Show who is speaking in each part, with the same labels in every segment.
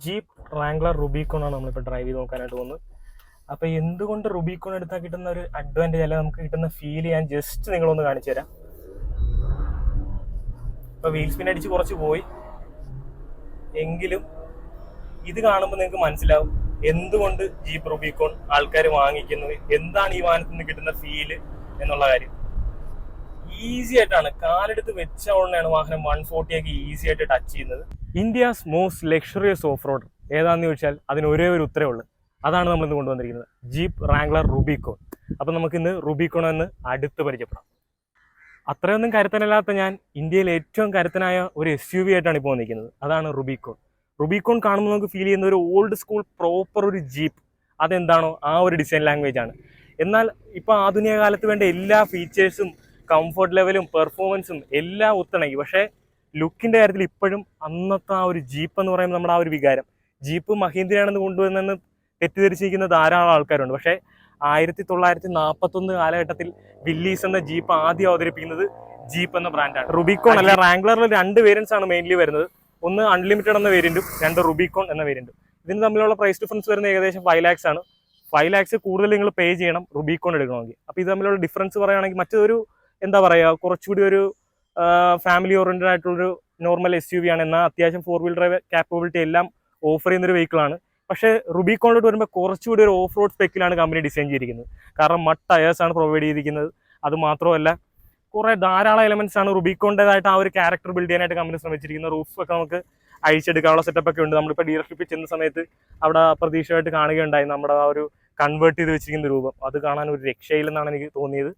Speaker 1: Jeep Wrangler Rubicon ആണ് നമ്മളിപ്പോൾ drive ചെയ്ത് നോക്കാനായിട്ട് പോകുന്നത്. അപ്പോൾ എന്തുകൊണ്ട് റുബിക്കോൺ എടുത്താൽ കിട്ടുന്ന ഒരു അഡ്വാൻറ്റേജ് അല്ലെങ്കിൽ നമുക്ക് കിട്ടുന്ന ഫീൽ ഞാൻ ജസ്റ്റ് നിങ്ങളൊന്ന് കാണിച്ചു തരാം. ഇപ്പോൾ വീൽ സ്പിൻ അടിച്ച് കുറച്ച് പോയി എങ്കിലും ഇത് കാണുമ്പോൾ നിങ്ങൾക്ക് മനസ്സിലാവും എന്തുകൊണ്ട് ജീപ്പ് റുബിക്കോൺ ആൾക്കാർ വാങ്ങിക്കുന്നത്, എന്താണ് ഈ വാഹനത്തിൽ നിന്ന് കിട്ടുന്ന ഫീല് എന്നുള്ള കാര്യം. ഈസി ആയിട്ടാണ് കാലെടുത്ത് വെച്ച ഉടനെയാണ് വാഹനം 140 ഈസി ആയിട്ട് ടച്ച് ചെയ്യുന്നത്. India's most luxurious off road ഏതാണെന്ന് ചോദിച്ചാൽ അതിന് ഒരേ ഒരു ഉത്തരവേ ഉള്ളൂ. അതാണ് നമ്മളിന്ന് കൊണ്ടുവന്നിരിക്കുന്നത്, ജീപ്പ് റാംഗ്ലർ റുബിക്കോൺ. അപ്പം നമുക്കിന്ന് റുബിക്കോൺ എന്ന് അടുത്ത് പരിചയപ്പെടാം. അത്രയൊന്നും കരുത്തനല്ലാത്ത ഞാൻ ഇന്ത്യയിലെ ഏറ്റവും കരുത്തനായ ഒരു SUV ആയിട്ടാണ് ഇപ്പോൾ വന്നിരിക്കുന്നത്. അതാണ് റുബിക്കോൺ. റുബിക്കോൺ കാണുമ്പോൾ നമുക്ക് ഫീൽ ചെയ്യുന്ന ഒരു ഓൾഡ് സ്കൂൾ പ്രോപ്പർ ഒരു ജീപ്പ്, അതെന്താണോ ആ ഒരു ഡിസൈൻ ലാംഗ്വേജ് ആണ്. എന്നാൽ ഇപ്പോൾ ആധുനിക കാലത്ത് വേണ്ട എല്ലാ ഫീച്ചേഴ്സും കംഫർട്ട് ലെവലും പെർഫോമൻസും എല്ലാം ഒത്തിണങ്ങി. പക്ഷേ ലുക്കിൻ്റെ കാര്യത്തിൽ ഇപ്പോഴും അന്നത്തെ ആ ഒരു ജീപ്പ് എന്ന് പറയുമ്പോൾ നമ്മുടെ ആ ഒരു വികാരം, ജീപ്പ് മഹീന്ദ്രയാണെന്ന് കൊണ്ടുവന്നെന്ന് തെറ്റിദ്ധരിച്ചിരിക്കുന്ന ധാരാളം ആൾക്കാരുണ്ട്. പക്ഷേ 1941 കാലഘട്ടത്തിൽ വില്ലീസ് എന്ന ജീപ്പ് ആദ്യം അവതരിപ്പിക്കുന്നത് ജീപ്പ് എന്ന ബ്രാൻഡാണ്. റുബിക്കോൺ അല്ല, റാംഗ്ലറിൽ 2 വേരിയൻസ് ആണ് മെയിൻലി വരുന്നത്. ഒന്ന് അൺലിമിറ്റഡ് എന്ന വേരിയന്റും 2 റുബിക്കോൺ എന്ന വേരിയന്റും. ഇതിന് തമ്മിലുള്ള പ്രൈസ് ഡിഫറൻസ് വരുന്നത് ഏകദേശം 5 lakhs ആണ്. 5 lakhs കൂടുതൽ നിങ്ങൾ പേ ചെയ്യണം റുബിക്കോൺ എടുക്കണമെങ്കിൽ. അപ്പോൾ ഇത് തമ്മിലുള്ള ഡിഫറൻസ് പറയുകയാണെങ്കിൽ മറ്റൊരു എന്താ പറയുക, കുറച്ചുകൂടി ഒരു ഫാമിലി ഓറിയന്റഡ് ആയിട്ടുള്ളൊരു നോർമൽ SUV ആണ്. എന്നാൽ അത്യാവശ്യം 4 wheel ഡ്രൈവ് കാപ്പബിലിറ്റി എല്ലാം ഓഫർ ചെയ്യുന്നൊരു വെഹിക്കിളാണ്. പക്ഷേ റുബിക്കോണിലോട്ട് വരുമ്പോൾ കുറച്ചുകൂടി ഒരു ഓഫ് റോഡ് സ്പെക്കിലാണ് കമ്പനി ഡിസൈൻ ചെയ്തിരിക്കുന്നത്. കാരണം മഡ് ടയേഴ്സ് ആണ് പ്രൊവൈഡ് ചെയ്തിരിക്കുന്നത്. അത് മാത്രമല്ല കുറേ ധാരാളം എലമെന്റ്സ് ആണ് റുബിക്കോണിൻ്റെതായിട്ട് ആ ഒരു ക്യാരക്ടർ ബിൽഡ് ചെയ്യാനായിട്ട് കമ്പനി ശ്രമിച്ചിരിക്കുന്നത്. റൂഫൊക്കെ നമുക്ക് അഴിച്ചെടുക്കാനുള്ള സെറ്റപ്പൊക്കെ ഉണ്ട്. നമ്മളിപ്പോൾ ഡീലർഷിപ്പിൽ ചെന്ന സമയത്ത് അവിടെ പ്രതീക്ഷയായിട്ട് കാണുകയുണ്ടായി നമ്മുടെ ആ ഒരു കൺവേർട്ട് ചെയ്ത് വെച്ചിരിക്കുന്ന രൂപം. അത് കാണാൻ ഒരു രക്ഷയില്ലെന്നാണ് എനിക്ക് തോന്നിയത്.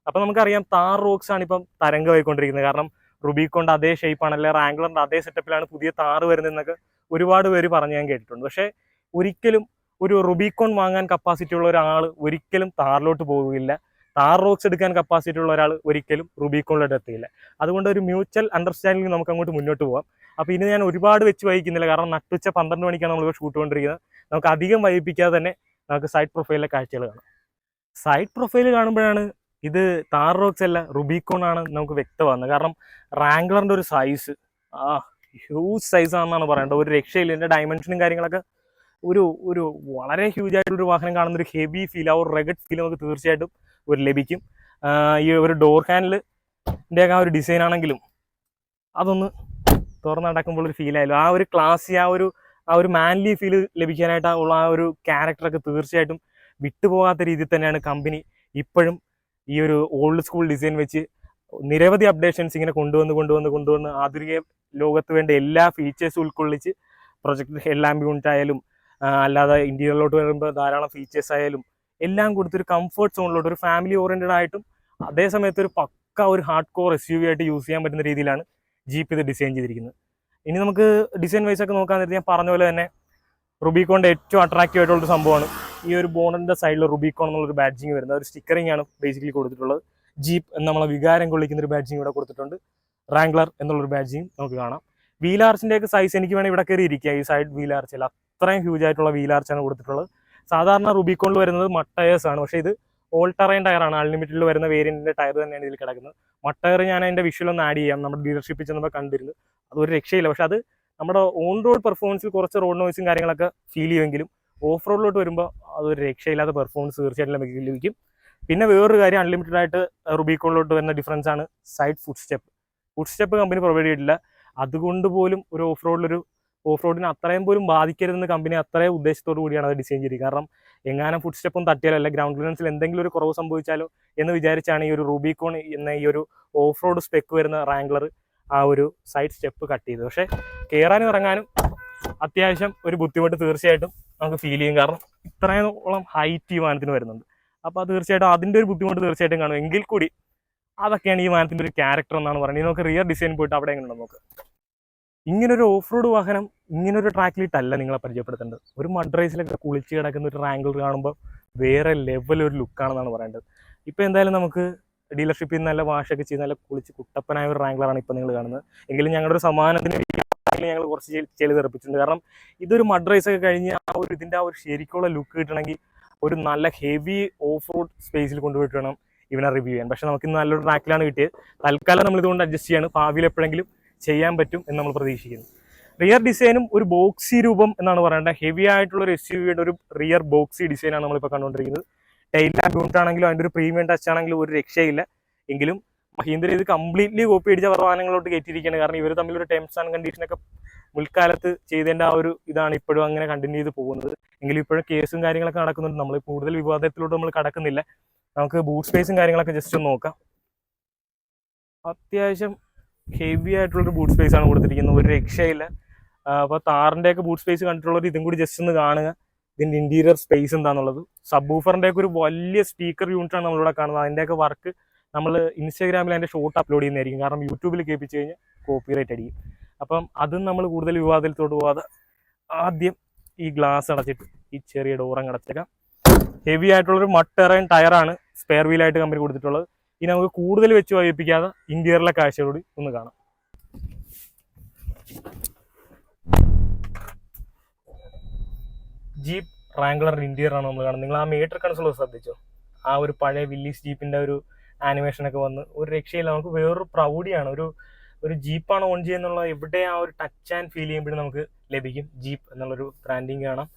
Speaker 1: അപ്പം നമുക്കറിയാം താർ റോക്സ് ആണ് ഇപ്പം തരംഗമായിക്കൊണ്ടിരിക്കുന്നത്. കാരണം റുബിക്കോണിൻ്റെ അതേ ഷേപ്പാണ്, അല്ലെങ്കിൽ റാംഗ്ലറിൻ്റെ അതേ സെറ്റപ്പിലാണ് പുതിയ താറ് വരുന്നതെന്നൊക്കെ ഒരുപാട് പേര് പറഞ്ഞ് ഞാൻ കേട്ടിട്ടുണ്ട്. പക്ഷേ ഒരിക്കലും ഒരു റുബിക്കോൺ വാങ്ങാൻ കപ്പാസിറ്റി ഉള്ള ഒരാൾ ഒരിക്കലും താറിലോട്ട് പോവുകയില്ല. താർ റോക്സ് എടുക്കാൻ കപ്പാസിറ്റി ഉള്ള ഒരാൾ ഒരിക്കലും റുബിക്കോണിലോട്ട് എത്തിയില്ല. അതുകൊണ്ട് ഒരു മ്യൂച്വൽ അണ്ടർസ്റ്റാൻഡിംഗ് നമുക്ക് അങ്ങോട്ട് മുന്നോട്ട് പോകാം. അപ്പോൾ ഇനി ഞാൻ ഒരുപാട് വെച്ച് വഹിക്കുന്നില്ല, കാരണം നട്ടുച്ച 12 മണിക്കാണ് നമ്മളിപ്പോൾ ഷൂട്ട് കൊണ്ടിരിക്കുന്നത്. നമുക്ക് അധികം വഹിപ്പിക്കാതെ തന്നെ നമുക്ക് സൈഡ് പ്രൊഫൈലിലെ കാഴ്ചകൾ കാണാം. സൈഡ് പ്രൊഫൈൽ കാണുമ്പോഴാണ് ഇത് താർ റോക്സ് അല്ല റുബിക്കോൺ ആണ് നമുക്ക് വ്യക്തമാകുന്നത്. കാരണം റാംഗ്ലറിൻ്റെ ഒരു സൈസ് ഹ്യൂജ് സൈസാണെന്നാണ് പറയേണ്ടത്. ഒരു രക്ഷയില്ല. ഇതിൻ്റെ ഡയമെൻഷനും കാര്യങ്ങളൊക്കെ ഒരു ഒരു വളരെ ഹ്യൂജ് ആയിട്ടൊരു വാഹനം കാണുന്ന ഒരു ഹെവി ഫീൽ, ആ ഒരു റെഗഡ് ഫീൽ നമുക്ക് തീർച്ചയായിട്ടും ഒരു ലഭിക്കും. ഈ ഒരു ഡോർ ഹാൻഡിലിൻ്റെ ആ ഒരു ഡിസൈൻ ആണെങ്കിലും അതൊന്ന് തുറന്നടക്കുമ്പോൾ ഒരു ഫീൽ ആയാലും ആ ഒരു ക്ലാസി ആ ഒരു മാൻലി ഫീൽ ലഭിക്കാനായിട്ടുള്ള ആ ഒരു ക്യാരക്ടറൊക്കെ തീർച്ചയായിട്ടും വിട്ടുപോകാത്ത രീതിയിൽ തന്നെയാണ് കമ്പനി ഇപ്പോഴും ഈ ഒരു ഓൾഡ് സ്കൂൾ ഡിസൈൻ വെച്ച് നിരവധി അപ്ഡേഷൻസ് ഇങ്ങനെ കൊണ്ടുവന്ന് ആധുനിക ലോകത്ത് വേണ്ട എല്ലാ ഫീച്ചേഴ്സും ഉൾക്കൊള്ളിച്ച് പ്രൊജക്ട് ഹെഡ് ലാമ്പ് യൂണിറ്റ് ആയാലും അല്ലാതെ ഇന്റീരിയറിലോട്ട് വരുമ്പോൾ ധാരാളം ഫീച്ചേഴ്സ് ആയാലും എല്ലാം കൊടുത്തൊരു കംഫർട്ട് സോണിലോട്ട് ഒരു ഫാമിലി ഓറിയന്റഡ് ആയിട്ടും അതേ സമയത്ത് ഒരു പക്ക ഒരു ഹാർഡ് കോർ SUV ആയിട്ട് യൂസ് ചെയ്യാൻ പറ്റുന്ന രീതിയിലാണ് ജീപ്പ് ഇത് ഡിസൈൻ ചെയ്തിരിക്കുന്നത്. ഇനി നമുക്ക് ഡിസൈൻ വൈസ് ഒക്കെ നോക്കാൻ നേരത്തെ ഞാൻ പറഞ്ഞ പോലെ തന്നെ റുബിക്കോണിൻ്റെ ഏറ്റവും അട്രാക്റ്റീവ് ആയിട്ടുള്ളൊരു സംഭവമാണ് ഈ ഒരു ബോണറ്റിൻ്റെ സൈഡിൽ റുബിക്കോൺ എന്നുള്ളൊരു ബാഡ്ജിങ് വരുന്നത്. ഒരു സ്റ്റിക്കറിംഗ് ആണ് ബേസിക്കലി കൊടുത്തിട്ടുള്ളത്. ജീപ്പ് എന്ന് നമ്മളെ വികാരം കൊള്ളിക്കുന്ന ഒരു ബാഡ്ജിങ് ഇവിടെ കൊടുത്തിട്ടുണ്ട്. റാംഗ്ലർ എന്നുള്ളൊരു ബാഡ്ജിങ് നമുക്ക് കാണാം. വീൽ ആർച്ചിൻ്റെയൊക്കെ സൈസ് എനിക്ക് വേണമെങ്കിൽ ഇവിടെ കയറി ഇരിക്കുക. ഈ സൈഡ് വീൽ ആർച്ചിൽ അത്രയും ഹ്യൂജ് ആയിട്ടുള്ള വീൽ ആർച്ചാണ് കൊടുത്തിട്ടുള്ളത്. സാധാരണ റുബിക്കോണിൽ വരുന്നത് മഡ് ടയേഴ്സ് ആണ്, പക്ഷേ ഇത് ഓൾ ടെറൈൻ ടയറാണ്. അൺലിമിറ്റഡിൽ വരുന്ന വേരിയന്റിന്റെ ടയർ തന്നെയാണ് ഇതിൽ കിടക്കുന്നത്. മഡ് ടയർ ഞാൻ അതിന്റെ വിഷ്വൽ ഒന്ന് ആഡ് ചെയ്യാം. നമ്മുടെ ഡീലർഷിപ്പിൽ ചെന്നപ്പോൾ കണ്ടിരുന്നു, അതൊരു രക്ഷയില്ല. പക്ഷെ അത് നമ്മുടെ ഓൺ റോഡ് പെർഫോമൻസിൽ കുറച്ച് റോഡ് നോയ്സും കാര്യങ്ങളൊക്കെ ഫീൽ ചെയ്യുമെങ്കിലും ഓഫ് റോഡിലോട്ട് വരുമ്പോൾ അതൊരു രക്ഷയില്ലാത്ത പെർഫോമൻസ് തീർച്ചയായിട്ടും നമുക്ക് ലഭിക്കും. പിന്നെ വേറൊരു കാര്യം, അൺലിമിറ്റഡ് ആയിട്ട് റുബിക്കോണിലോട്ട് വരുന്ന ഡിഫറൻസ് ആണ് side food step company provide ചെയ്തിട്ടില്ല. അതുകൊണ്ട് പോലും ഒരു ഓഫ് റോഡിന് അത്രയും പോലും ബാധിക്കരുതെന്ന് കമ്പനി അത്രയും ഉദ്ദേശത്തോടു കൂടിയാണ് അത് ഡിസൈൻ ചെയ്തത്. കാരണം എങ്ങാനും ഫുഡ് സ്റ്റെപ്പും തട്ടിയാലോ അല്ല ഗ്രൗണ്ട് ക്ലിയറൻസിൽ എന്തെങ്കിലും ഒരു കുറവ് സംഭവിച്ചാലോ എന്ന് വിചാരിച്ചാണ് ഈ ഒരു റുബിക്കോൺ എന്ന ഈ ഒരു ഓഫ് റോഡ് സ്പെക്ക് വരുന്ന റാംഗ്ലർ ആ ഒരു സൈഡ് സ്റ്റെപ്പ് കട്ട് ചെയ്തത്. പക്ഷേ കയറാനും ഇറങ്ങാനും അത്യാവശ്യം ഒരു ബുദ്ധിമുട്ട് തീർച്ചയായിട്ടും നമുക്ക് ഫീൽ ചെയ്യും. കാരണം ഇത്രയോളം ഹൈറ്റ് ഈ വാഹനത്തിന് വരുന്നുണ്ട്. അപ്പോൾ അത് തീർച്ചയായിട്ടും അതിൻ്റെ ഒരു ബുദ്ധിമുട്ട് തീർച്ചയായിട്ടും കാണും. എങ്കിൽ കൂടി അതൊക്കെയാണ് ഈ വാഹനത്തിൻ്റെ ഒരു ക്യാരക്ടർ എന്നാണ് പറയുന്നത്. നമുക്ക് റിയർ ഡിസൈൻ പോയിട്ട് അവിടെ എങ്ങനെയുണ്ടെന്ന് നോക്കാം. ഇങ്ങനൊരു ഓഫ് റോഡ് വാഹനം ഇങ്ങനൊരു ട്രാക്കിലിട്ടല്ല നിങ്ങളെ പരിചയപ്പെടുത്തേണ്ടത്. ഒരു മഡ് റേസിലൊക്കെ കുളിച്ച് കിടക്കുന്ന ഒരു റാംഗ്ലർ കാണുമ്പോൾ വേറെ ലെവൽ ഒരു ലുക്കാണെന്നാണ് പറയേണ്ടത്. ഇപ്പോൾ എന്തായാലും നമുക്ക് ഡീലർഷിപ്പിൽ നിന്ന് നല്ല വാഷൊക്കെ ചെയ്ത് നല്ല കുളിച്ച് കുട്ടപ്പനായ ഒരു റാംഗ്ലറാണ് ഇപ്പോൾ നിങ്ങൾ കാണുന്നത്. എങ്കിലും ഞങ്ങളുടെ ഒരു സമ്മാനത്തിന് ഞങ്ങൾ കുറച്ച് ചെളി തെറിപ്പിച്ചിട്ടുണ്ട്. കാരണം ഇതൊരു മഡ് റേസ് ഒക്കെ കഴിഞ്ഞ് ഇതിൻ്റെ ആ ഒരു ശരിക്കുള്ള ലുക്ക് കിട്ടണമെങ്കിൽ ഒരു നല്ല ഹെവി ഓഫ് റോഡ് സ്പേസിൽ കൊണ്ടുപോയിട്ട് വേണം ഇവനെ റിവ്യൂ ചെയ്യാൻ. പക്ഷേ നമുക്ക് ഇന്ന് നല്ലൊരു ട്രാക്കിലാണ് കിട്ടിയത്. തൽക്കാലം നമ്മൾ ഇതുകൊണ്ട് അഡ്ജസ്റ്റ് ചെയ്യാണ്. ഭാവിയിൽ എപ്പോഴെങ്കിലും ചെയ്യാൻ പറ്റും എന്ന് നമ്മൾ പ്രതീക്ഷിക്കുന്നു. റിയർ ഡിസൈനും ഒരു ബോക്സി രൂപം എന്നാണ് പറയേണ്ടത്. ഹെവി ആയിട്ടുള്ള ഒരു SUV-യുടെ ഒരു റിയർ ബോക്സി ഡിസൈനാണ് നമ്മളിപ്പോൾ കണ്ടുകൊണ്ടിരിക്കുന്നത്. ടെയിൽ ലാമ്പ് യൂണിറ്റ് ആണെങ്കിലും അതിൻ്റെ ഒരു പ്രീമിയം ടച്ച് ആണെങ്കിലും ഒരു രക്ഷയില്ല. എങ്കിലും മഹീന്ദ്ര ഇത് കംപ്ലീറ്റ്ലി കോപ്പി അടിച്ച വാഹനങ്ങളോട്ട് കയറ്റിയിരിക്കുകയാണ്. കാരണം ഇവർ തമ്മിലൊരു ടേംസ് ആൻഡ് കണ്ടീഷനൊക്കെ മുൽക്കാലത്ത് ചെയ്തതിൻ്റെ ആ ഒരു ഇതാണ് ഇപ്പോഴും അങ്ങനെ കണ്ടിന്യൂ ചെയ്ത് പോകുന്നത്. എങ്കിലും ഇപ്പോഴും കേസും കാര്യങ്ങളൊക്കെ നടക്കുന്നുണ്ട്. നമ്മൾ കൂടുതൽ വിവാദത്തിലോട്ട് നമ്മൾ കടക്കുന്നില്ല. നമുക്ക് ബൂട്ട് സ്പേസും കാര്യങ്ങളൊക്കെ ജസ്റ്റ് ഒന്ന് നോക്കാം. അത്യാവശ്യം ഹെവി ആയിട്ടുള്ളൊരു ബൂട്ട് സ്പേസ് ആണ് കൊടുത്തിരിക്കുന്നത്, ഒരു രക്ഷയില്ല. അപ്പോൾ താറിൻ്റെയൊക്കെ ബൂട്ട് സ്പേസ് കണ്ടിട്ടുള്ളവർ ഇതും കൂടി ജസ്റ്റ് ഒന്ന് കാണുക, ഇതിൻ്റെ ഇൻറ്റീരിയർ സ്പേസ് എന്താണെന്നുള്ളത്. സബ് വൂഫറിൻ്റെയൊക്കെ ഒരു വലിയ സ്പീക്കർ യൂണിറ്റാണ് നമ്മളിവിടെ കാണുന്നത്. അതിൻ്റെയൊക്കെ വർക്ക് നമ്മൾ ഇൻസ്റ്റാഗ്രാമിൽ അതിൻ്റെ ഷോട്ട് അപ്ലോഡ് ചെയ്യുന്നതായിരിക്കും. കാരണം യൂട്യൂബിൽ കേൾപ്പിച്ച് കഴിഞ്ഞാൽ കോപ്പിറൈറ്റ് അടിക്കും. അപ്പം അതും നമ്മൾ കൂടുതൽ വിവാദത്തിലോട്ട് പോകാതെ ആദ്യം ഈ ഗ്ലാസ് അടച്ചിട്ട് ഈ ചെറിയ ഡോറങ്ങ് അടച്ചേക്കാം. ഹെവി ആയിട്ടുള്ളൊരു മഡ് ടെറൈൻ ടയറാണ് സ്പെയർ വീലായിട്ട് കമ്പനി കൊടുത്തിട്ടുള്ളത്. ഇനി നമുക്ക് കൂടുതൽ വെച്ച് വൈകിപ്പിക്കാതെ ഇന്റീരിയറിലെ കാഴ്ചയോട് ഒന്ന് കാണാം. ജീപ്പ് റാംഗ്ലർ ഇന്റീരിയർ ആണ് നമ്മൾ കാണുന്നത്. നിങ്ങൾ ആ മീറ്റർ കൺസോൾ ശ്രദ്ധിച്ചോ? ആ ഒരു പഴയ വില്ലീസ് ജീപ്പിന്റെ ഒരു ആനിമേഷനൊക്കെ വന്ന് ഒരു രക്ഷയില്ല. നമുക്ക് വേറൊരു പ്രൗഢിയാണ്. ഒരു ജീപ്പാണ് ഓൺ ചെയ്യുന്നുള്ള എവിടെ ആ ഒരു ടച്ച് ആൻഡ് ഫീൽ ചെയ്യുമ്പോഴും നമുക്ക് ലഭിക്കും. ജീപ്പ് എന്നുള്ളൊരു ബ്രാൻഡിങ് കാണാം.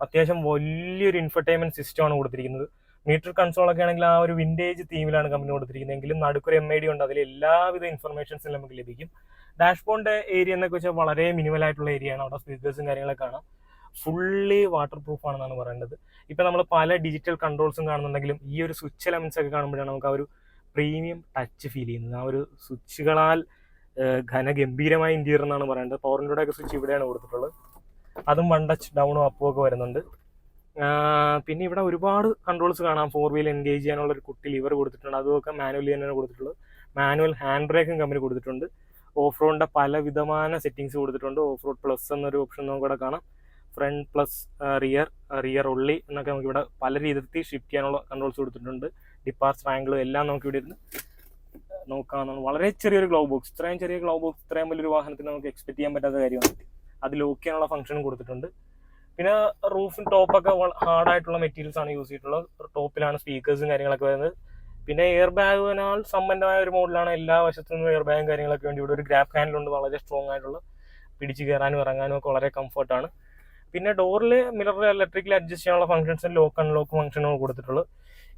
Speaker 1: അത്യാവശ്യം വലിയൊരു ഇൻഫർടൈൻമെന്റ് സിസ്റ്റമാണ് കൊടുത്തിരിക്കുന്നത്. മീറ്റർ കൺസോളൊക്കെ ആണെങ്കിൽ ആ ഒരു വിൻറ്റേജ് തീമിലാണ് കമ്പനി കൊടുത്തിരിക്കുന്നത്. എങ്കിലും നടുക്കൊരു MID ഉണ്ട്, അതിൽ എല്ലാവിധ ഇൻഫർമേഷൻസും നമുക്ക് ലഭിക്കും. ഡാഷ്ബോർഡിന്റെ ഏരിയ എന്നൊക്കെ വെച്ചാൽ വളരെ മിനിമൽ ആയിട്ടുള്ള ഏരിയയാണ്. അവിടെ സ്പീക്കേഴ്സും കാര്യങ്ങളൊക്കെ കാണാം. ഫുള്ളി വാട്ടർ പ്രൂഫ് ആണെന്നാണ് പറയേണ്ടത്. ഇപ്പം നമ്മൾ പല ഡിജിറ്റൽ കൺട്രോൾസും കാണുന്നുണ്ടെങ്കിലും ഈ ഒരു സ്വിച്ച് എലമെന്റ്സ് ഒക്കെ കാണുമ്പോഴാണ് നമുക്ക് ആ ഒരു പ്രീമിയം ടച്ച് ഫീൽ ചെയ്യുന്നത്. ആ ഒരു സ്വിച്ചുകളാൽ ഘനഗംഭീരമായ ഇന്റീരിയർ എന്നാണ് പറയേണ്ടത്. പവർ വിൻഡോയുടെ ഒക്കെ സ്വിച്ച് ഇവിടെയാണ് കൊടുത്തിട്ടുള്ളത്. അതും 1 ടച്ച് ഡൗണും അപ്പും ഒക്കെ വരുന്നുണ്ട്. പിന്നെ ഇവിടെ ഒരുപാട് കൺട്രോൾസ് കാണാം. 4 വീൽ എൻഗേജ് ചെയ്യാനുള്ള ഒരു കുട്ടി ലിവർ കൊടുത്തിട്ടുണ്ട്. അതുമൊക്കെ മാനുവലി തന്നെയാണ് കൊടുത്തിട്ടുള്ളത്. മാനുവൽ ഹാൻഡ് ബ്രേക്കും കമ്പനി കൊടുത്തിട്ടുണ്ട്. ഓഫ് റോഡിന്റെ പല വിധமான സെറ്റിംഗ്സ് കൊടുത്തിട്ടുണ്ട്. ഓഫ് റോഡ് പ്ലസ് എന്നൊരു ഓപ്ഷൻ നമുക്ക് ഇവിടെ കാണാം. ഫ്രണ്ട് പ്ലസ് റിയർ ഉള്ളി എന്നൊക്കെ നമുക്ക് ഇവിടെ പല രീതിയിൽ ഷിഫ്റ്റ് ചെയ്യാനുള്ള കൺട്രോൾസ് കൊടുത്തിട്ടുണ്ട്. ഡിപ്പാർച്ചർ ആംഗിൾ എല്ലാം നമുക്ക് ഇവിടെ ഇരുന്ന് നോക്കാവുന്നതാണ്. വളരെ ചെറിയൊരു ഗ്ലൗ ബോക്സ്, ഇത്രയും ചെറിയ ഗ്ലൗ ബോക്സ് ഇത്രയും വലിയൊരു വാഹനത്തിന് നമുക്ക് എക്സ്പെക്ട് ചെയ്യാൻ പറ്റാത്ത കാര്യമാണ്. അത് ലോക്ക് ചെയ്യാനുള്ള ഫംഗ്ഷനും കൊടുത്തിട്ടുണ്ട്. പിന്നെ റൂഫിൻ ടോപ്പൊക്കെ ഹാർഡായിട്ടുള്ള മെറ്റീരിയൽസ് ആണ് യൂസ് ചെയ്തിട്ടുള്ളത്. ടോപ്പിലാണ് സ്പീക്കേഴ്സും കാര്യങ്ങളൊക്കെ വരുന്നത്. പിന്നെ എയർ ബാഗിനാൽ സമ്പന്നമായ ഒരു മോഡലാണ്. എല്ലാ വശത്തു നിന്നും എയർ ബാഗും കാര്യങ്ങളൊക്കെ വേണ്ടി ഇവിടെ ഒരു ഗ്രാബ് ഹാൻഡിലുണ്ട്. വളരെ സ്ട്രോങ് ആയിട്ടുള്ള, പിടിച്ച് കയറാനും ഇറങ്ങാനും ഒക്കെ വളരെ കംഫർട്ടാണ്. പിന്നെ ഡോറിൽ മിറർ ഇലക്ട്രിക്കലി അഡ്ജസ്റ്റ് ചെയ്യാനുള്ള ഫംഗ്ഷൻസും ലോക്ക് അൺലോക്ക് ഫംഗ്ഷനും കൊടുത്തിട്ടുള്ളത്.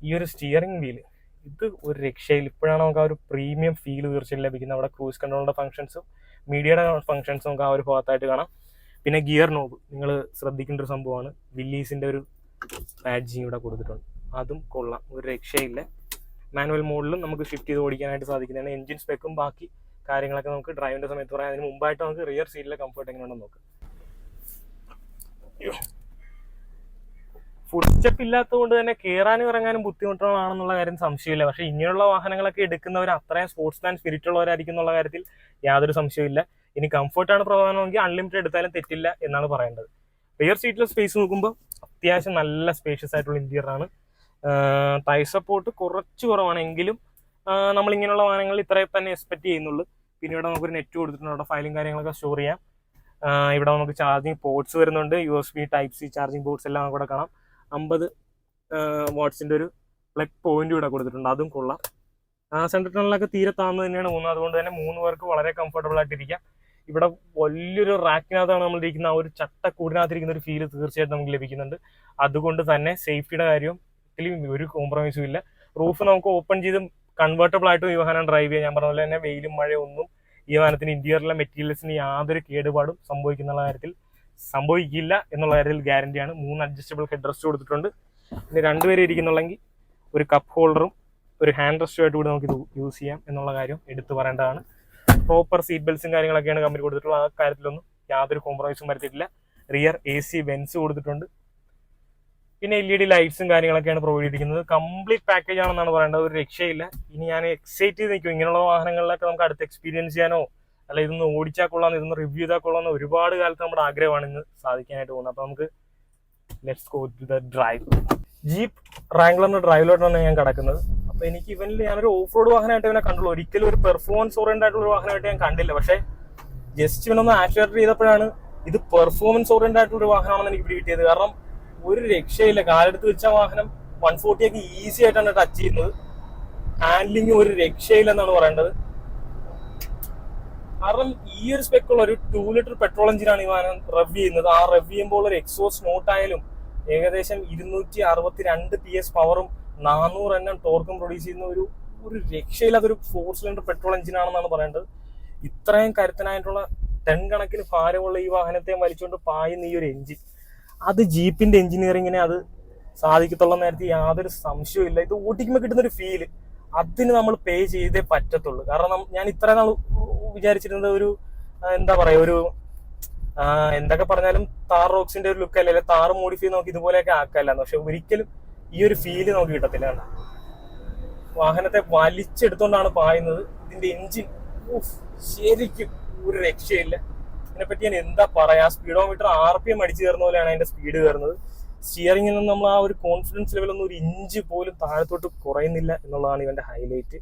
Speaker 1: ഈ ഒരു സ്റ്റിയറിംഗ് വീല് ഇത് ഒരു രക്ഷയിൽ ഇപ്പോഴാണ് നമുക്ക് ആ ഒരു പ്രീമിയം ഫീൽ തീർച്ചയായും ലഭിക്കുന്നത്. അവിടെ ക്രൂസ് കൺട്രോളിന്റെ ഫംഗ്ഷൻസും മീഡിയയുടെ ഫംഗ്ഷൻസും നമുക്ക് ആ ഒരു ഭാഗത്തായിട്ട് കാണാം. പിന്നെ ഗിയർ നോബ് നിങ്ങൾ ശ്രദ്ധിക്കേണ്ട ഒരു സംഭവമാണ്. വില്ലീസിന്റെ ഒരു ബാഡ്ജിങ് ഇവിടെ കൊടുത്തിട്ടുണ്ട്. അതും കൊള്ളാം, ഒരു രക്ഷയില്ല. മാനുവൽ മോഡിലും നമുക്ക് ഷിഫ്റ്റ് ചെയ്ത് ഓടിക്കാനായിട്ട് സാധിക്കുന്നതാണ്. എഞ്ചിൻ സ്പെക്കും ബാക്കി കാര്യങ്ങളൊക്കെ നമുക്ക് ഡ്രൈവിന്റെ സമയത്ത് പറയാം. അതിന് മുമ്പായിട്ട് നമുക്ക് റിയർ സീറ്റിലെ കംഫർട്ട് എങ്ങനെയുണ്ടെന്ന് നോക്കാം. ഫുഡ് സ്റ്റെപ്പ് ഇല്ലാത്തതുകൊണ്ട് തന്നെ കയറാനും ഇറങ്ങാനും ബുദ്ധിമുട്ടുകളാണെന്നുള്ള കാര്യം സംശയമില്ല. പക്ഷെ ഇങ്ങനെയുള്ള വാഹനങ്ങളൊക്കെ എടുക്കുന്നവർ അത്രയും സ്പോർട്സ്മാൻ സ്പിരിറ്റ് ഉള്ളവരായിരിക്കും എന്നുള്ള കാര്യത്തിൽ യാതൊരു സംശയമില്ല. ഇനി കംഫർട്ടാണ് പ്രധാനമെങ്കിൽ അൺലിമിറ്റഡ് എടുത്താലും തെറ്റില്ല എന്നാണ് പറയേണ്ടത്. റിയർ സീറ്റിലെ സ്പേസ് നോക്കുമ്പോൾ അത്യാവശ്യം നല്ല സ്പേഷ്യസ് ആയിട്ടുള്ള ഇന്റീരിയർ ആണ്. ടൈർ സപ്പോർട്ട് കുറച്ച് കുറവാണെങ്കിലും നമ്മളിങ്ങനെയുള്ള വാഹനങ്ങളിൽ ഇത്രയും തന്നെ എക്സ്പെക്ട് ചെയ്യുന്നുള്ളൂ. പിന്നെ ഇവിടെ നമുക്കൊരു നെറ്റ് കൊടുത്തിട്ടുണ്ട്. അവിടെ ഫയലും കാര്യങ്ങളൊക്കെ സ്റ്റോർ ചെയ്യാം. ഇവിടെ നമുക്ക് ചാർജിങ് പോർട്സ് വരുന്നുണ്ട്. USB Type-C ചാർജിങ് പോർട്സ് എല്ലാം നമുക്ക് ഇവിടെ കാണാം. 50 വാട്ട്സിന്റെ ഒരു പ്ലഗ് പോയിന്റ് ഇവിടെ കൊടുത്തിട്ടുണ്ട്. അതും കൊള്ളാം. സെൻട്രൽ ടണലൊക്കെ തീരെ താഴ്ന്നു തന്നെയാണ് പോകുന്നത്. അതുകൊണ്ട് തന്നെ 3 പേർക്ക് വളരെ കംഫർട്ടബിൾ ആയിട്ടിരിക്കാം. ഇവിടെ വലിയൊരു റാക്കിനകത്താണ് നമ്മൾ ഇരിക്കുന്ന. ആ ഒരു ചട്ടക്കൂടിനകത്തിരിക്കുന്ന ഒരു ഫീല് തീർച്ചയായിട്ടും നമുക്ക് ലഭിക്കുന്നുണ്ട്. അതുകൊണ്ട് തന്നെ സേഫ്റ്റിയുടെ കാര്യവും ഒരു കോംപ്രമൈസും ഇല്ല. റൂഫ് നമുക്ക് ഓപ്പൺ ചെയ്ത് കൺവേർട്ടബിൾ ആയിട്ടും ഈ വാഹനം ഡ്രൈവ് ചെയ്യാം. ഞാൻ പറഞ്ഞ പോലെ തന്നെ വെയിലും മഴയൊന്നും ഈ വാഹനത്തിന് ഇന്റീരിയറിലെ മെറ്റീരിയൽസിന് യാതൊരു കേടുപാടും സംഭവിക്കില്ല എന്നുള്ള കാര്യത്തിൽ ഗ്യാരണ്ടിയാണ്. 3 അഡ്ജസ്റ്റബിൾ ഹെഡ് റെസ്റ്റ് കൊടുത്തിട്ടുണ്ട്. പിന്നെ 2 പേര് ഇരിക്കുന്നുണ്ടെങ്കിൽ ഒരു കപ്പ് ഹോൾഡറും ഒരു ഹാൻഡ് റെസ്റ്റുമായിട്ട് കൂടി നമുക്ക് ഇത് യൂസ് ചെയ്യാം എന്നുള്ള കാര്യം എടുത്തു പറയേണ്ടതാണ്. പ്രോപ്പർ സീറ്റ് ബെൽറ്റ്സും കാര്യങ്ങളൊക്കെയാണ് കമ്പനി കൊടുത്തിട്ടുള്ളത്. ആ കാര്യത്തിലൊന്നും യാതൊരു കോംപ്രമൈസും വരുത്തിയിട്ടില്ല. റിയർ AC വെൻസ് കൊടുത്തിട്ടുണ്ട്. പിന്നെ LED ലൈറ്റ്സും കാര്യങ്ങളൊക്കെയാണ് പ്രൊവൈഡ് ചെയ്തിരിക്കുന്നത്. കംപ്ലീറ്റ് പാക്കേജ് ആണെന്നാണ് പറയേണ്ടത്. ഒരു രക്ഷയില്ല. ഇനി ഞാൻ എക്സൈറ്റ് ചെയ്ത് നിൽക്കും. ഇങ്ങനെയുള്ള വാഹനങ്ങളിലൊക്കെ നമുക്ക് അടുത്ത് എക്സ്പീരിയൻസ് ചെയ്യാനോ അല്ല ഇതൊന്ന് ഓടിച്ചാൽ കൊള്ളാം, ഇതൊന്ന് റിവ്യൂ ചെയ്താൽ കൊള്ളാമെന്ന് ഒരുപാട് കാലത്ത് നമ്മുടെ ആഗ്രഹമാണ് ഇന്ന് സാധിക്കാനായിട്ട് പോകുന്നത്. അപ്പൊ നമുക്ക് let's go to the drive. Jeep റാംഗ്ലറിന്റെ ഡ്രൈവിലോട്ടാണ് ഞാൻ കിടക്കുന്നത്. അപ്പൊ എനിക്ക് ഇവനിൽ ഞാനൊരു ഓഫ് റോഡ് വാഹനമായിട്ട് ഇവനെ കണ്ടുള്ളൂ. ഒരിക്കലും ഒരു പെർഫോമൻസ് ഓറിയന്റഡ് ആയിട്ടുള്ള ഒരു വാഹനമായിട്ട് ഞാൻ കണ്ടില്ല. പക്ഷെ ജസ്റ്റ് ഇവനൊന്ന് ആക്ച്വേറ്റ് ചെയ്തപ്പോഴാണ് ഇത് പെർഫോമൻസ് ഓറിയന്റഡ് ആയിട്ടുള്ള ഒരു വാഹനമാണെന്ന് എനിക്ക് പിടികിട്ടിയത്. കാരണം ഒരു രക്ഷയില്ല. കാലെടുത്ത് വെച്ച വാഹനം 140 ഒക്കെ ഈസി ആയിട്ടാണ് ടച്ച് ചെയ്യുന്നത്. ഹാൻഡ്ലിങ് ഒരു രക്ഷയില്ലെന്നാണ് പറയേണ്ടത്. കാരണം ഈ ഒരു സ്പെക്കുള്ള ഒരു 2 ലിറ്റർ പെട്രോൾ എഞ്ചിനാണ് ഈ വാഹനം റവ് ചെയ്യുന്നത്. ആ റവ് ചെയ്യുമ്പോൾ ഒരു എക്സോസ്റ്റ് നോട്ടായാലും ഏകദേശം 262 PS പവറും 400 Nm ടോർക്കും പ്രൊഡ്യൂസ് ചെയ്യുന്ന ഒരു രക്ഷയില്ലാത്തൊരു 4 സിലിണ്ടർ പെട്രോൾ എഞ്ചിനാണെന്നാണ് പറയേണ്ടത്. ഇത്രയും കരുത്തനായിട്ടുള്ള ടൺ കണക്കിന് ഭാരമുള്ള ഈ വാഹനത്തെ വലിച്ചുകൊണ്ട് പായുന്ന ഈ ഒരു എഞ്ചിൻ, അത് ജീപ്പിന്റെ എഞ്ചിനീയറിങ്ങിനെ അത് സാധിക്കത്തുള്ള നേരത്തെ യാതൊരു സംശയവും ഇല്ല. ഇത് ഓടിക്കുമ്പോൾ കിട്ടുന്ന ഒരു ഫീല് അതിന് നമ്മൾ പേ ചെയ്തേ പറ്റത്തുള്ളൂ. കാരണം ഞാൻ ഇത്ര നാൾ വിചാരിച്ചിരുന്നത് ഒരു എന്താ പറയാ, ഒരു എന്തൊക്കെ പറഞ്ഞാലും താർ റോക്സിന്റെ ഒരു ലുക്ക് അല്ലേ, താർ മോഡിഫൈ നോക്കി ഇതുപോലെയൊക്കെ ആക്കല്ലാന്ന്. പക്ഷെ ഒരിക്കലും ഈ ഒരു ഫീല് നമുക്ക് കിട്ടത്തില്ല. വാഹനത്തെ വലിച്ചെടുത്തോണ്ടാണ് പായുന്നത്. ഇതിന്റെ എഞ്ചിൻ ശരിക്കും ഒരു രക്ഷയില്ല. ഇതിനെപ്പറ്റി ഞാൻ എന്താ പറയാ, സ്പീഡോമീറ്റർ RPM അടിച്ചു കയറുന്ന പോലെയാണ് അതിന്റെ സ്പീഡ് കയറുന്നത്. സ്റ്റിയറിംഗിൽ നിന്ന് നമ്മൾ ആ ഒരു കോൺഫിഡൻസ് ലെവലൊന്നും ഒരു ഇഞ്ച് പോലും താഴത്തോട്ട് കുറയുന്നില്ല എന്നുള്ളതാണ് ഇവന്റെ ഹൈലൈറ്റ്.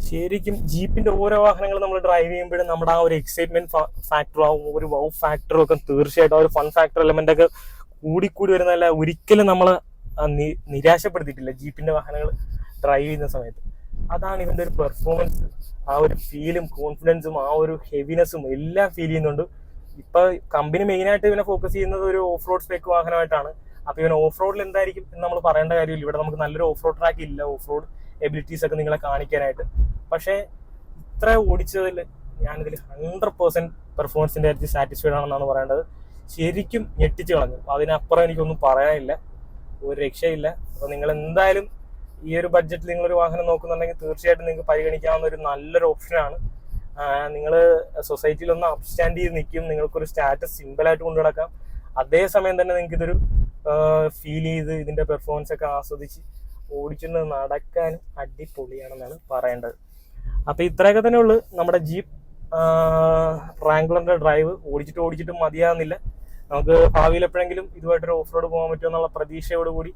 Speaker 1: ശരിക്കും ജീപ്പിന്റെ ഓരോ വാഹനങ്ങൾ നമ്മൾ ഡ്രൈവ് ചെയ്യുമ്പോഴും നമ്മുടെ ആ ഒരു എക്സൈറ്റ്മെന്റ് ഫാക്ടറും ഒരു വൗ ഫാക്ടറും ഒക്കെ തീർച്ചയായിട്ടും ആ ഒരു ഫൺ ഫാക്ടർ എലമെന്റ് ഒക്കെ കൂടിക്കൂടി വരുന്നതല്ല. ഒരിക്കലും നമ്മൾ നിരാശപ്പെടുത്തിയിട്ടില്ല ജീപ്പിന്റെ വാഹനങ്ങൾ ഡ്രൈവ് ചെയ്യുന്ന സമയത്ത്. അതാണ് ഇവന്റെ ഒരു പെർഫോമൻസ്. ആ ഒരു ഫീലും കോൺഫിഡൻസും ആ ഒരു ഹെവിനെസ്സും എല്ലാം ഫീൽ ചെയ്യുന്നുണ്ട്. ഇപ്പൊ കമ്പനി മെയിനായിട്ട് ഇവനെ ഫോക്കസ് ചെയ്യുന്നത് ഒരു ഓഫ് റോഡ് സ്പെക്ക് വാഹനമായിട്ടാണ്. അപ്പൊ ഇവൻ ഓഫ് റോഡിൽ എന്തായിരിക്കും എന്ന് നമ്മൾ പറയേണ്ട കാര്യമില്ല. ഇവിടെ നമുക്ക് നല്ലൊരു ഓഫ് റോഡ് ട്രാക്ക് ഇല്ല, ഓഫ് റോഡ് എബിലിറ്റീസ് ഒക്കെ നിങ്ങളെ കാണിക്കാനായിട്ട്. പക്ഷെ ഇത്ര ഓടിച്ചതിൽ ഞാനിതിൽ 100% പെർഫോമൻസിന്റെ കാര്യത്തിൽ സാറ്റിസ്ഫൈഡ് ആണെന്നാണ് പറയേണ്ടത്. ശരിക്കും ഞെട്ടിച്ചു കളഞ്ഞു. അതിനപ്പുറം എനിക്കൊന്നും പറയാനില്ല, ഒരു രക്ഷയില്ല. അപ്പൊ നിങ്ങൾ എന്തായാലും ഈ ഒരു ബഡ്ജറ്റിൽ നിങ്ങളൊരു വാഹനം നോക്കുന്നുണ്ടെങ്കിൽ തീർച്ചയായിട്ടും നിങ്ങൾക്ക് പരിഗണിക്കാവുന്ന ഒരു നല്ലൊരു ഓപ്ഷനാണ്. നിങ്ങൾ സൊസൈറ്റിയിൽ ഒന്ന് അപ്സ്റ്റാൻഡ് ചെയ്ത് നിൽക്കും, നിങ്ങൾക്കൊരു സ്റ്റാറ്റസ് സിമ്പിളായിട്ട് കൊണ്ടു നടക്കാം. അതേസമയം തന്നെ നിങ്ങൾക്ക് ഇതൊരു ഫീൽ ചെയ്ത് ഇതിന്റെ പെർഫോമൻസ് ഒക്കെ ആസ്വദിച്ച് ഓടിച്ചുകൊണ്ട് നടക്കാനും അടിപൊളിയാണെന്നാണ് പറയേണ്ടത്. അപ്പൊ ഇത്രയൊക്കെ തന്നെ ഉള്ളു നമ്മുടെ ജീപ്പ് റാംഗ്ലറിന്റെ ഡ്രൈവ്. ഓടിച്ചിട്ട് മതിയാകുന്നില്ല. നമുക്ക് ഭാവിയിൽ എപ്പോഴെങ്കിലും ഇതുമായിട്ടൊരു ഓഫ് റോഡ് പോകാൻ പറ്റുമോ എന്നുള്ള പ്രതീക്ഷയോടുകൂടി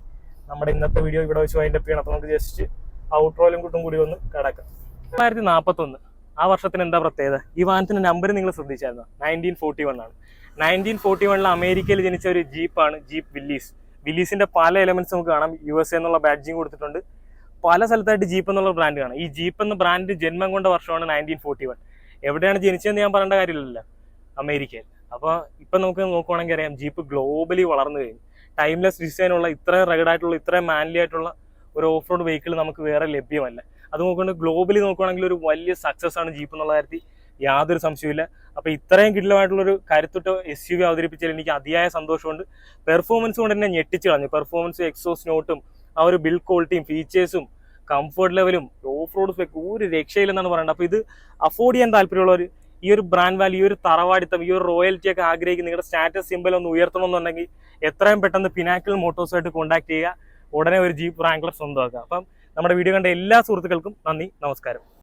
Speaker 1: നമ്മുടെ ഇന്നത്തെ വീഡിയോ ഇവിടെ വെച്ച് വൈൻഡപ്പ് ചെയ്യണം. അപ്പൊ നമുക്ക് ജസ്റ്റ് ഔട്ട്റോയിലും കൂട്ടും കൂടി ഒന്ന് കിടക്കാം. 2041 ആ വർഷത്തിന് എന്താ പ്രത്യേകത? ഈ വാഹനത്തിന്റെ നമ്പർ നിങ്ങൾ ശ്രദ്ധിച്ചായിരുന്നു? 1941 ആണ്. 1941 അമേരിക്കയിൽ ജനിച്ച ഒരു ജീപ്പാണ് ജീപ്പ് വില്ലീസ്. വില്ലീസിന്റെ പല എലമെന്റ്സ് നമുക്ക് കാണാം. USA എന്നുള്ള ബാഡ്ജിങ് കൊടുത്തിട്ടുണ്ട്. പല സ്ഥലത്തായിട്ട് ജീപ്പ് എന്നുള്ള ബ്രാൻഡ് കാണാം. ഈ ജീപ്പ് എന്ന ബ്രാൻഡ് ജന്മം കൊണ്ട വർഷമാണ് 1941. എവിടെയാണ് ജനിച്ചതെന്ന് ഞാൻ പറയേണ്ട കാര്യമില്ലല്ലോ, അമേരിക്കയിൽ. അപ്പൊ ഇപ്പൊ നമുക്ക് നോക്കുവാണെങ്കിൽ അറിയാം, ജീപ്പ് ഗ്ലോബലി വളർന്നു കഴിഞ്ഞു. ടൈംലെസ് ഡിസൈനുള്ള ഇത്രയും റൈഡായിട്ടുള്ള ഇത്രയും മാൻലി ആയിട്ടുള്ള ഒരു ഓഫ് റോഡ് വെഹിക്കിൾ നമുക്ക് വേറെ ലഭ്യമല്ല. അത് നോക്കുകൊണ്ട് ഗ്ലോബലി നോക്കുകയാണെങ്കിൽ ഒരു വലിയ സക്സസ് ആണ് ജീപ്പ് എന്നുള്ള കാര്യത്തിൽ യാതൊരു സംശയമില്ല. അപ്പൊ ഇത്രയും കിടിലമായിട്ടുള്ളൊരു കരുത്തുറ്റ SUV അവതരിപ്പിച്ചതിൽ എനിക്ക് അതിയായ സന്തോഷമുണ്ട്. പെർഫോമൻസ് കൊണ്ട് തന്നെ ഞെട്ടിച്ചു കളഞ്ഞു. പെർഫോമൻസും എക്സോസ്റ്റ് നോട്ടും ആ ഒരു ബിൽഡ് ക്വാളിറ്റിയും ഫീച്ചേഴ്സും കംഫർട്ട് ലെവലും ഓഫ് റോഡ് സ്പെക്ക് ഒരു രക്ഷയില്ലെന്നാണ് പറയുന്നത്. അപ്പൊ ഇത് അഫോർഡ് ചെയ്യാൻ താല്പര്യമുള്ളവർ ഈ ഒരു ബ്രാൻഡ് വാല്യൂ, ഈ ഒരു തറവാടിത്തം, ഈ ഒരു റോയൽറ്റി ഒക്കെ ആഗ്രഹിക്കുന്ന, നിങ്ങളുടെ സ്റ്റാറ്റസ് സിമ്പൽ ഒന്ന് ഉയർത്തണമെന്നുണ്ടെങ്കിൽ എത്രയും പെട്ടെന്ന് പിനാക്കിൾ മോട്ടോഴ്സുമായിട്ട് കോൺടാക്ട് ചെയ്യുക. ഉടനെ ഒരു ജീപ്പ് റാംഗ്ലർ സ്വന്തമാക്കുക. അപ്പം നമ്മുടെ വീഡിയോ കണ്ട എല്ലാ സുഹൃത്തുക്കൾക്കും നന്ദി, നമസ്കാരം.